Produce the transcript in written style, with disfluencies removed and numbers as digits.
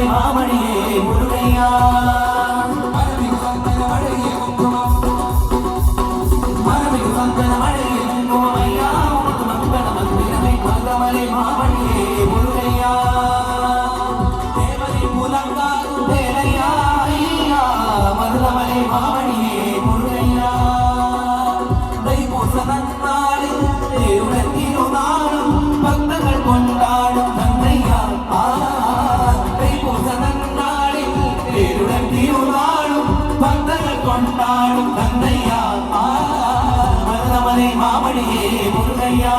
மாமணியே முருகையா மரமிகு சந்தன மழையே குங்குமம் மரமிகு சந்தன மழையே குங்குமம் ஐயா உனக்கு மங்கள மந்திரமே மருதமலை மாமணியே முருகையா தேவதை முழங்காகும் வேலையா ஐயா மருதமலை மாமணியே முருகையா தைப்பூச நன்னாளில் தேருடன் திருநாளும் பக்தர்கள் கொண்டாடும் தந்தையா கொண்டாடும் தந்தையா மருதமலை மாமணியே முருகையா